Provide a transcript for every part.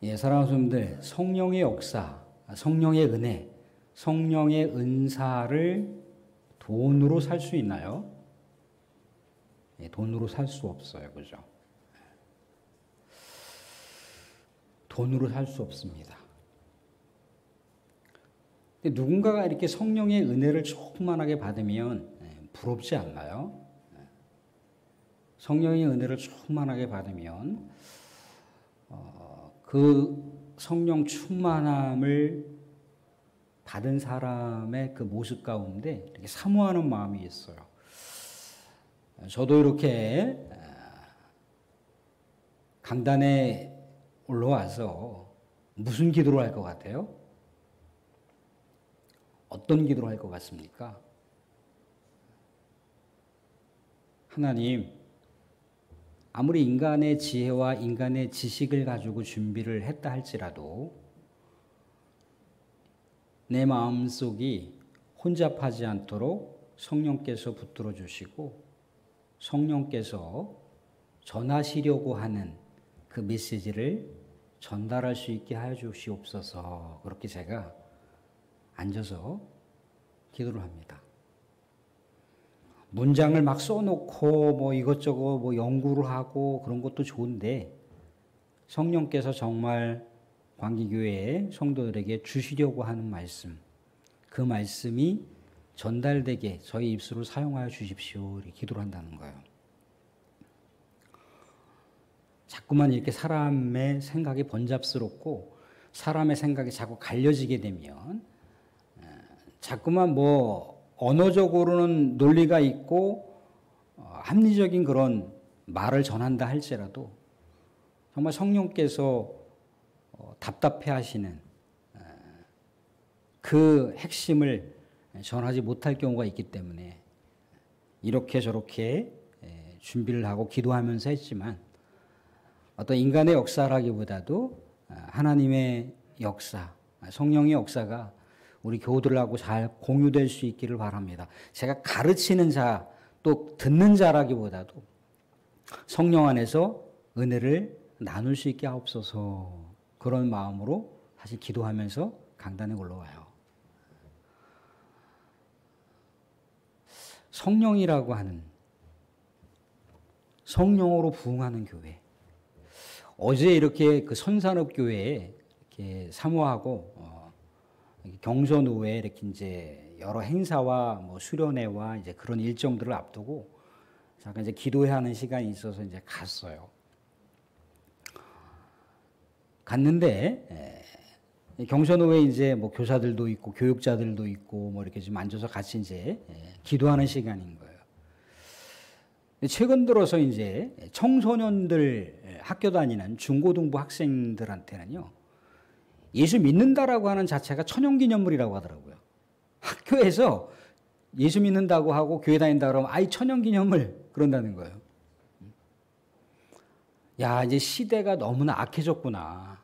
예, 사랑하는 성도님들, 성령의 역사, 성령의 은혜, 성령의 은사를 돈으로 살 수 있나요? 예, 돈으로 살 수 없어요. 그죠? 돈으로 살 수 없습니다. 근데 누군가가 이렇게 성령의 은혜를 충만하게 받으면 부럽지 않나요? 성령의 은혜를 충만하게 받으면 그 성령 충만함을 받은 사람의 그 모습 가운데 이렇게 사모하는 마음이 있어요. 저도 이렇게 강단에 올라와서 무슨 기도를 할 것 같아요? 어떤 기도를 할 것 같습니까? 하나님, 아무리 인간의 지혜와 인간의 지식을 가지고 준비를 했다 할지라도 내 마음속이 혼잡하지 않도록 성령께서 붙들어 주시고 성령께서 전하시려고 하는 그 메시지를 전달할 수 있게 하여 주시옵소서. 그렇게 제가 앉아서 기도를 합니다. 문장을 막 써놓고 뭐 이것저것 뭐 연구를 하고 그런 것도 좋은데 성령께서 정말 광기교회의 성도들에게 주시려고 하는 말씀, 그 말씀이 전달되게 저희 입술을 사용하여 주십시오. 이렇게 기도를 한다는 거예요. 자꾸만 이렇게 사람의 생각이 번잡스럽고 사람의 생각이 자꾸 갈려지게 되면 자꾸만 뭐 언어적으로는 논리가 있고 합리적인 그런 말을 전한다 할지라도 정말 성령께서 답답해 하시는 그 핵심을 전하지 못할 경우가 있기 때문에 이렇게 저렇게 준비를 하고 기도하면서 했지만 어떤 인간의 역사라기보다도 하나님의 역사, 성령의 역사가 우리 교우들하고 잘 공유될 수 있기를 바랍니다. 제가 가르치는 자, 또 듣는 자라기보다도 성령 안에서 은혜를 나눌 수 있게 하옵소서. 그런 마음으로 사실 기도하면서 강단에 올라와요. 성령이라고 하는, 성령으로 부흥하는 교회. 어제 이렇게 그 선산업교회에 이렇게 사모하고 경선후에 이렇게 이제 여러 행사와 뭐 수련회와 이제 그런 일정들을 앞두고 잠깐 이제 기도해야 하는 시간이 있어서 이제 갔어요. 갔는데 경선후에 이제 뭐 교사들도 있고 교육자들도 있고 뭐 이렇게 좀 앉아서 같이 이제 기도하는 시간인 거예요. 최근 들어서 이제 청소년들 학교 다니는 중고등부 학생들한테는요, 예수 믿는다라고 하는 자체가 천연기념물이라고 하더라고요. 학교에서 예수 믿는다고 하고 교회 다닌다 그러면 아이 천연기념물 그런다는 거예요. 야, 이제 시대가 너무나 악해졌구나.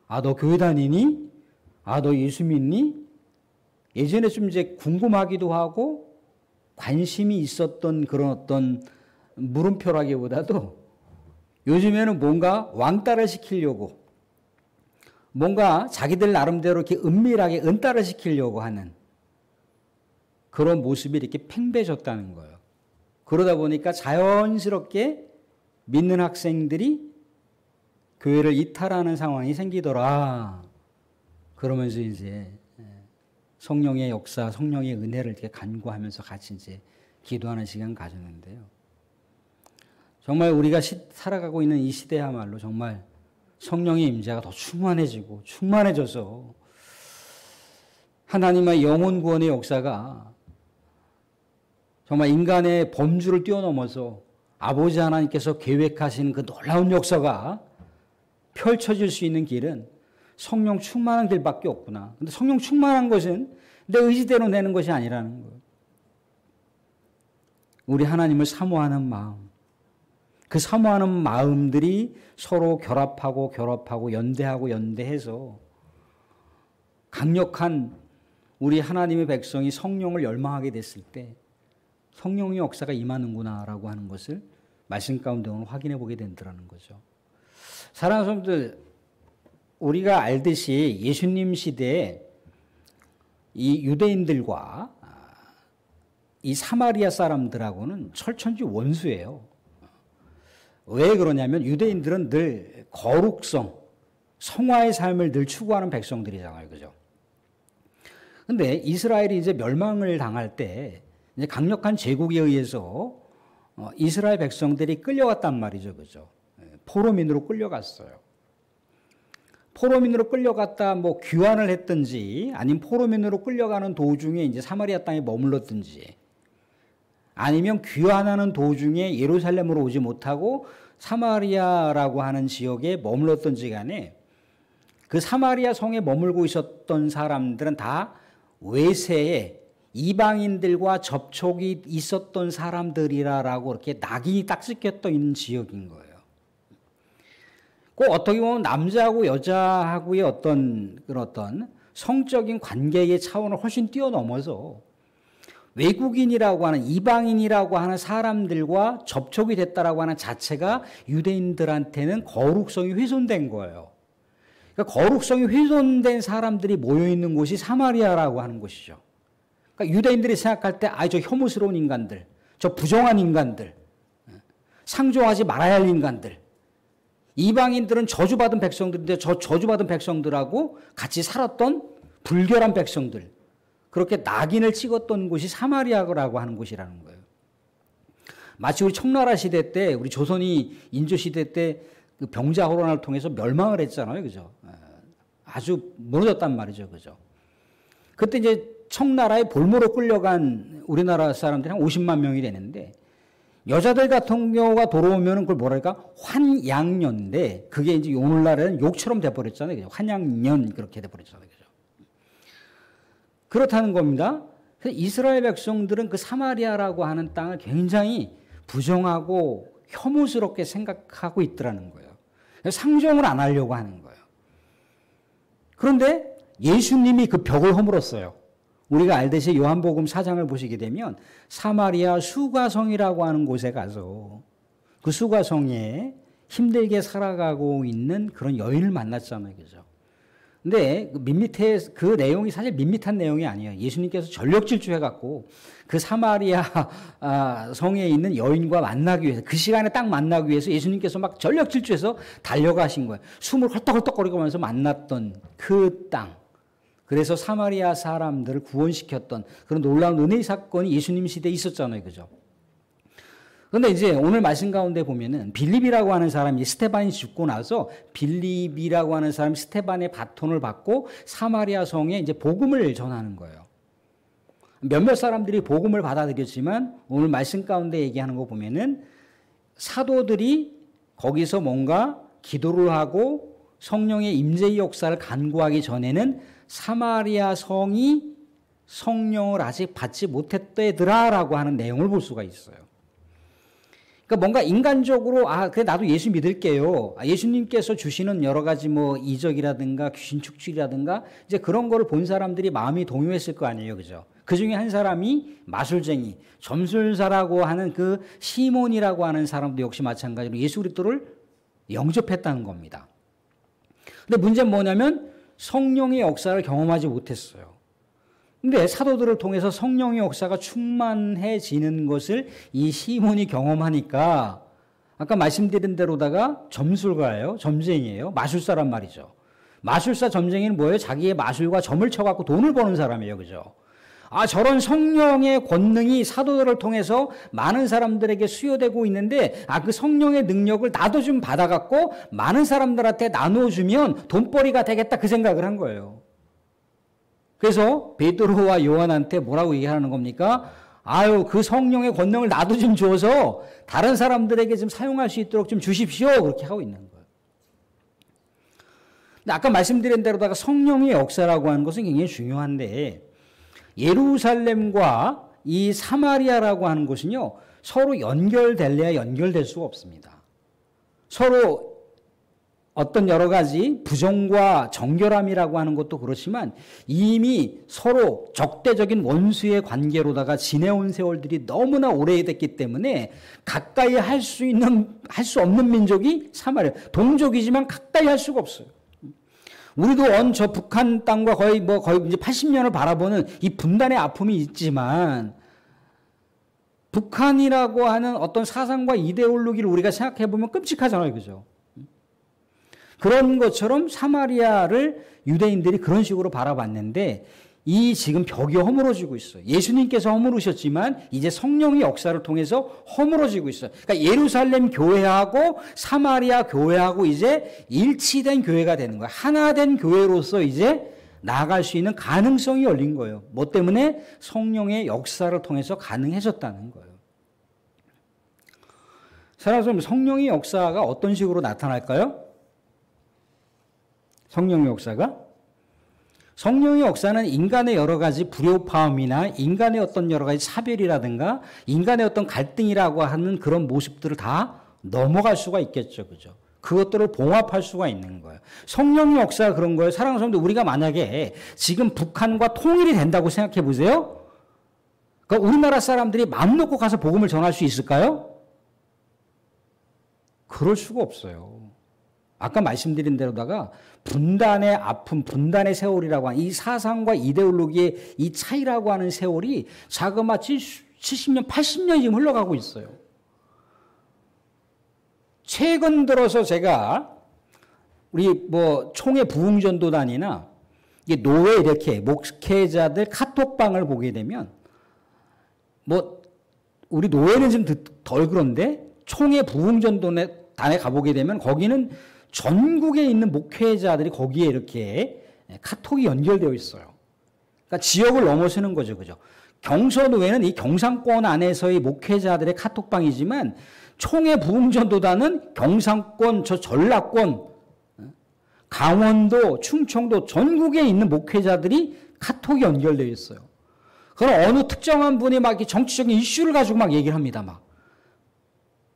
아, 너 교회 다니니? 아, 너 예수 믿니? 예전에 좀 이제 궁금하기도 하고 관심이 있었던 그런 어떤 물음표라기보다도 요즘에는 뭔가 왕따를 시키려고 뭔가 자기들 나름대로 이렇게 은밀하게 은따를 시키려고 하는 그런 모습이 이렇게 팽배해졌다는 거예요. 그러다 보니까 자연스럽게 믿는 학생들이 교회를 이탈하는 상황이 생기더라. 그러면서 이제 성령의 역사, 성령의 은혜를 이렇게 간구하면서 같이 이제 기도하는 시간 가졌는데요. 정말 우리가 살아가고 있는 이 시대야말로 정말 성령의 임재가 더 충만해지고 충만해져서 하나님의 영혼 구원의 역사가 정말 인간의 범주를 뛰어넘어서 아버지 하나님께서 계획하신 그 놀라운 역사가 펼쳐질 수 있는 길은 성령 충만한 길밖에 없구나. 근데 성령 충만한 것은 내 의지대로 내는 것이 아니라는 거예요. 우리 하나님을 사모하는 마음, 그 사모하는 마음들이 서로 결합하고 연대해서 강력한 우리 하나님의 백성이 성령을 열망하게 됐을 때 성령의 역사가 임하는구나라고 하는 것을 말씀 가운데 오늘 확인해 보게 된다는 거죠. 사랑하는 성도들, 우리가 알듯이 예수님 시대에 이 유대인들과 이 사마리아 사람들하고는 철천지 원수예요. 왜 그러냐면 유대인들은 늘 거룩성, 성화의 삶을 늘 추구하는 백성들이잖아요. 그죠? 근데 이스라엘이 이제 멸망을 당할 때 이제 강력한 제국에 의해서 이스라엘 백성들이 끌려갔단 말이죠. 그죠? 포로민으로 끌려갔어요. 포로민으로 끌려갔다 뭐 귀환을 했든지 아니면 포로민으로 끌려가는 도중에 이제 사마리아 땅에 머물렀든지 아니면 귀환하는 도중에 예루살렘으로 오지 못하고 사마리아라고 하는 지역에 머물렀던지 간에 그 사마리아 성에 머물고 있었던 사람들은 다 외세에 이방인들과 접촉이 있었던 사람들이라고 이렇게 낙인이 딱 찍혔던 있는 지역인 거예요. 꼭 어떻게 보면 남자하고 여자하고의 어떤 성적인 관계의 차원을 훨씬 뛰어넘어서 외국인이라고 하는 이방인이라고 하는 사람들과 접촉이 됐다라고 하는 자체가 유대인들한테는 거룩성이 훼손된 거예요. 그러니까 거룩성이 훼손된 사람들이 모여 있는 곳이 사마리아라고 하는 곳이죠. 그러니까 유대인들이 생각할 때 저 혐오스러운 인간들, 저 부정한 인간들, 상종하지 말아야 할 인간들, 이방인들은 저주받은 백성들인데 저 저주받은 백성들하고 같이 살았던 불결한 백성들, 그렇게 낙인을 찍었던 곳이 사마리아라고 하는 곳이라는 거예요. 마치 우리 청나라 시대 때, 우리 조선이 인조 시대 때 그 병자호란을 통해서 멸망을 했잖아요. 그죠? 아주 무너졌단 말이죠. 그죠? 그때 이제 청나라에 볼모로 끌려간 우리나라 사람들이 한 50만 명이 되는데 여자들 같은 경우가 돌아오면 그걸 뭐랄까 환양년인데 그게 이제 오늘날에는 욕처럼 돼버렸잖아요. 그죠? 환양년 그렇게 돼버렸잖아요. 그죠? 그렇다는 겁니다. 그래서 이스라엘 백성들은 그 사마리아라고 하는 땅을 굉장히 부정하고 혐오스럽게 생각하고 있더라는 거예요. 상종을 안 하려고 하는 거예요. 그런데 예수님이 그 벽을 허물었어요. 우리가 알듯이 요한복음 4장을 보시게 되면 사마리아 수가성이라고 하는 곳에 가서 그 수가성에 힘들게 살아가고 있는 그런 여인을 만났잖아요. 그죠? 근데 그 내용이 사실 밋밋한 내용이 아니에요. 예수님께서 전력 질주해갖고 그 사마리아 성에 있는 여인과 만나기 위해서 그 시간에 딱 만나기 위해서 예수님께서 막 전력 질주해서 달려가신 거예요. 숨을 헐떡헐떡거리면서 만났던 그 땅. 그래서 사마리아 사람들을 구원시켰던 그런 놀라운 은혜의 사건이 예수님 시대에 있었잖아요. 그죠? 그런데 이제 오늘 말씀 가운데 보면은 빌립이라고 하는 사람이 스테반이 죽고 나서 빌립이라고 하는 사람이 스테반의 바톤을 받고 사마리아 성에 이제 복음을 전하는 거예요. 몇몇 사람들이 복음을 받아들였지만 오늘 말씀 가운데 얘기하는 거 보면은 사도들이 거기서 뭔가 기도를 하고 성령의 임재의 역사를 간구하기 전에는 사마리아 성이 성령을 아직 받지 못했대더라라고 하는 내용을 볼 수가 있어요. 그러니까 뭔가 인간적으로 그래 나도 예수 믿을게요. 예수님께서 주시는 여러 가지 뭐 이적이라든가 귀신 축출이라든가 이제 그런 거를 본 사람들이 마음이 동요했을 거 아니에요. 그죠? 그 중에 한 사람이 마술쟁이, 점술사라고 하는 그 시몬이라고 하는 사람도 역시 마찬가지로 예수 그리스도를 영접했다는 겁니다. 근데 문제는 뭐냐면 성령의 역사를 경험하지 못했어요. 근데 사도들을 통해서 성령의 역사가 충만해지는 것을 이 시몬이 경험하니까 아까 말씀드린 대로다가 점술가예요. 점쟁이에요. 마술사란 말이죠. 마술사 점쟁이는 뭐예요? 자기의 마술과 점을 쳐갖고 돈을 버는 사람이에요. 그죠? 저런 성령의 권능이 사도들을 통해서 많은 사람들에게 수여되고 있는데 그 성령의 능력을 나도 좀 받아갖고 많은 사람들한테 나눠주면 돈벌이가 되겠다 그 생각을 한 거예요. 그래서 베드로와 요한한테 뭐라고 얘기하는 겁니까? 그 성령의 권능을 나도 좀 줘서 다른 사람들에게 좀 사용할 수 있도록 좀 주십시오. 그렇게 하고 있는 거예요. 근데 아까 말씀드린 대로다가 성령의 역사라고 하는 것은 굉장히 중요한데 예루살렘과 이 사마리아라고 하는 곳은요, 서로 연결될래야 연결될 수가 없습니다. 서로 어떤 여러 가지 부정과 정결함이라고 하는 것도 그렇지만 이미 서로 적대적인 원수의 관계로다가 지내온 세월들이 너무나 오래됐기 때문에 가까이 할 수 없는 민족이 사마리아. 동족이지만 가까이 할 수가 없어요. 우리도 저 북한 땅과 거의 이제 80년을 바라보는 이 분단의 아픔이 있지만 북한이라고 하는 어떤 사상과 이데올로기를 우리가 생각해 보면 끔찍하잖아요. 그죠? 그런 것처럼 사마리아를 유대인들이 그런 식으로 바라봤는데 이 지금 벽이 허물어지고 있어요. 예수님께서 허물으셨지만 이제 성령의 역사를 통해서 허물어지고 있어요. 그러니까 예루살렘 교회하고 사마리아 교회하고 이제 일치된 교회가 되는 거예요. 하나 된 교회로서 이제 나아갈 수 있는 가능성이 열린 거예요. 뭐 때문에? 성령의 역사를 통해서 가능해졌다는 거예요. 사랑하는 성령의 역사가 어떤 식으로 나타날까요? 성령의 역사가? 성령의 역사는 인간의 여러 가지 불효파음이나 인간의 어떤 여러 가지 차별이라든가 인간의 어떤 갈등이라고 하는 그런 모습들을 다 넘어갈 수가 있겠죠. 그죠? 그것들을 봉합할 수가 있는 거예요. 성령의 역사가 그런 거예요. 사랑하는 사람들, 우리가 만약에 지금 북한과 통일이 된다고 생각해 보세요. 그러니까 우리나라 사람들이 마음 놓고 가서 복음을 전할 수 있을까요? 그럴 수가 없어요. 아까 말씀드린 대로다가 분단의 아픔, 분단의 세월이라고 하는 이 사상과 이데올로기의 이 차이라고 하는 세월이 자그마치 70년, 80년이 지금 흘러가고 있어요. 최근 들어서 제가 우리 총회 부흥전도단이나 노회 이렇게 목회자들 카톡방을 보게 되면 우리 노회는 좀 덜 그런데 총회 부흥전도단에 가보게 되면 거기는 전국에 있는 목회자들이 거기에 이렇게 카톡이 연결되어 있어요. 그러니까 지역을 넘어서는 거죠. 그죠? 경서노회는 이 경상권 안에서의 목회자들의 카톡방이지만 총회 부흥전도단은 경상권, 전라권, 강원도, 충청도 전국에 있는 목회자들이 카톡이 연결되어 있어요. 그럼 어느 특정한 분이 막 정치적인 이슈를 가지고 막 얘기를 합니다. 막.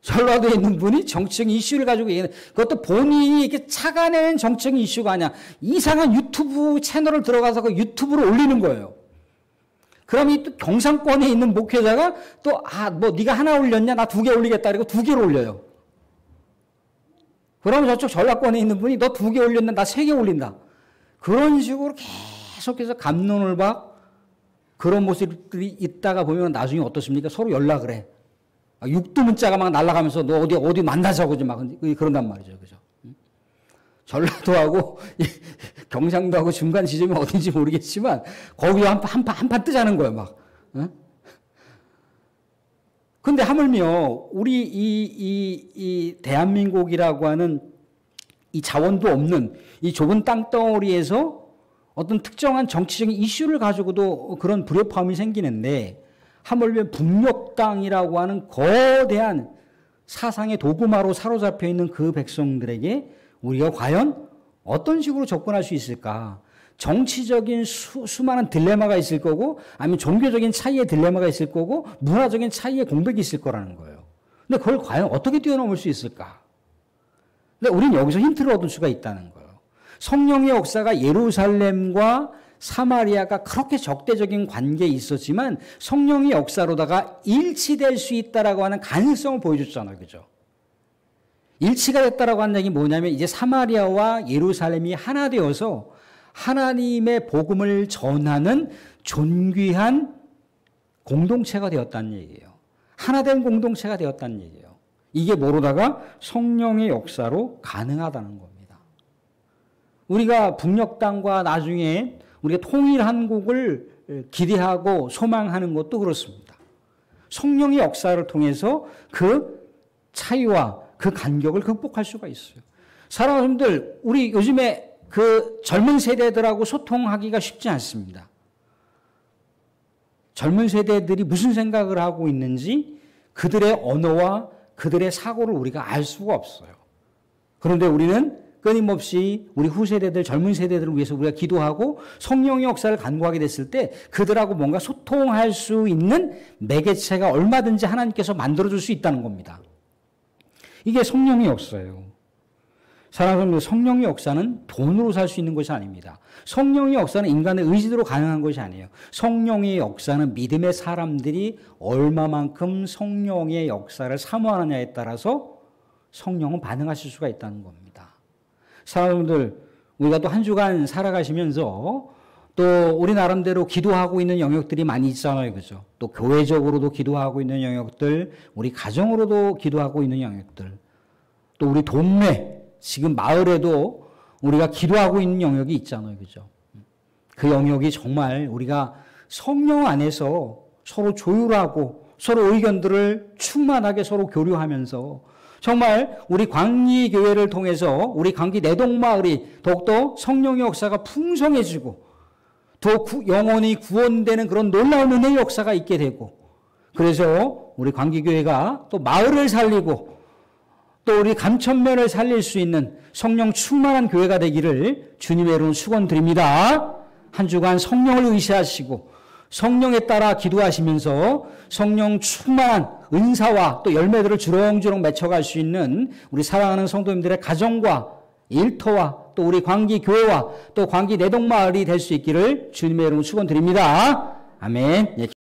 전라도에 있는 분이 정치적인 이슈를 가지고 얘기하는, 그것도 본인이 이렇게 착안해낸 정치적인 이슈가 아니야. 이상한 유튜브 채널을 들어가서 그 유튜브로 올리는 거예요. 그럼 이 또 경상권에 있는 목회자가 또, 네가 하나 올렸냐? 나 2개 올리겠다. 그리고 2개를 올려요. 그러면 저쪽 전라권에 있는 분이 너 2개 올렸나? 나 3개 올린다. 그런 식으로 계속해서 감론을 박 그런 모습들이 있다가 보면 나중에 어떻습니까? 서로 연락을 해. 육두 문자가 막 날아가면서 너 어디 만나자고 막 그런단 말이죠. 그죠? 전라도하고 경상도하고 중간 지점이 어딘지 모르겠지만 거기서 한판 뜨자는 거예요. 막. 근데 하물며 우리 이 대한민국이라고 하는 이 자원도 없는 이 좁은 땅덩어리에서 어떤 특정한 정치적인 이슈를 가지고도 그런 불협화음이 생기는데 하물며 북녘 땅이라고 하는 거대한 사상의 도구마로 사로잡혀 있는 그 백성들에게 우리가 과연 어떤 식으로 접근할 수 있을까? 정치적인 수많은 딜레마가 있을 거고 아니면 종교적인 차이의 딜레마가 있을 거고 문화적인 차이의 공백이 있을 거라는 거예요. 근데 그걸 과연 어떻게 뛰어넘을 수 있을까? 근데 우리는 여기서 힌트를 얻을 수가 있다는 거예요. 성령의 역사가 예루살렘과 사마리아가 그렇게 적대적인 관계에 있었지만 성령의 역사로다가 일치될 수 있다라고 하는 가능성을 보여줬잖아요. 그죠? 일치가 됐다라고 하는 얘기 뭐냐면 이제 사마리아와 예루살렘이 하나 되어서 하나님의 복음을 전하는 존귀한 공동체가 되었다는 얘기예요. 하나된 공동체가 되었다는 얘기예요. 이게 뭐로다가 성령의 역사로 가능하다는 겁니다. 우리가 북녘 땅과 나중에 우리가 통일 한국을 기대하고 소망하는 것도 그렇습니다. 성령의 역사를 통해서 그 차이와 그 간격을 극복할 수가 있어요. 사랑하는 분들, 우리 요즘에 그 젊은 세대들하고 소통하기가 쉽지 않습니다. 젊은 세대들이 무슨 생각을 하고 있는지 그들의 언어와 그들의 사고를 우리가 알 수가 없어요. 그런데 우리는 끊임없이 우리 후세대들, 젊은 세대들을 위해서 우리가 기도하고 성령의 역사를 간구하게 됐을 때 그들하고 뭔가 소통할 수 있는 매개체가 얼마든지 하나님께서 만들어줄 수 있다는 겁니다. 이게 성령의 역사예요. 사랑하는 성도들, 성령의 역사는 돈으로 살 수 있는 것이 아닙니다. 성령의 역사는 인간의 의지대로 가능한 것이 아니에요. 성령의 역사는 믿음의 사람들이 얼마만큼 성령의 역사를 사모하느냐에 따라서 성령은 반응하실 수가 있다는 겁니다. 사랑하는 성도들, 우리가 또 한 주간 살아가시면서 또 우리 나름대로 기도하고 있는 영역들이 많이 있잖아요. 그죠? 또 교회적으로도 기도하고 있는 영역들, 우리 가정으로도 기도하고 있는 영역들, 또 우리 동네, 지금 마을에도 우리가 기도하고 있는 영역이 있잖아요. 그죠? 그 영역이 정말 우리가 성령 안에서 서로 조율하고 서로 의견들을 충만하게 서로 교류하면서 정말 우리 광리교회를 통해서 우리 광기 내동마을이 더욱더 성령의 역사가 풍성해지고 더 영혼이 구원되는 그런 놀라운 은혜의 역사가 있게 되고, 그래서 우리 광기교회가 또 마을을 살리고 또 우리 감천면을 살릴 수 있는 성령 충만한 교회가 되기를 주님의 이름으로 축원드립니다. 한 주간 성령을 의시하시고 성령에 따라 기도하시면서 성령 충만한 은사와 또 열매들을 주렁주렁 맺혀갈 수 있는 우리 사랑하는 성도님들의 가정과 일터와 또 우리 광기 교회와 또 광기 내동마을이 될 수 있기를 주님의 이름으로 축원드립니다. 아멘.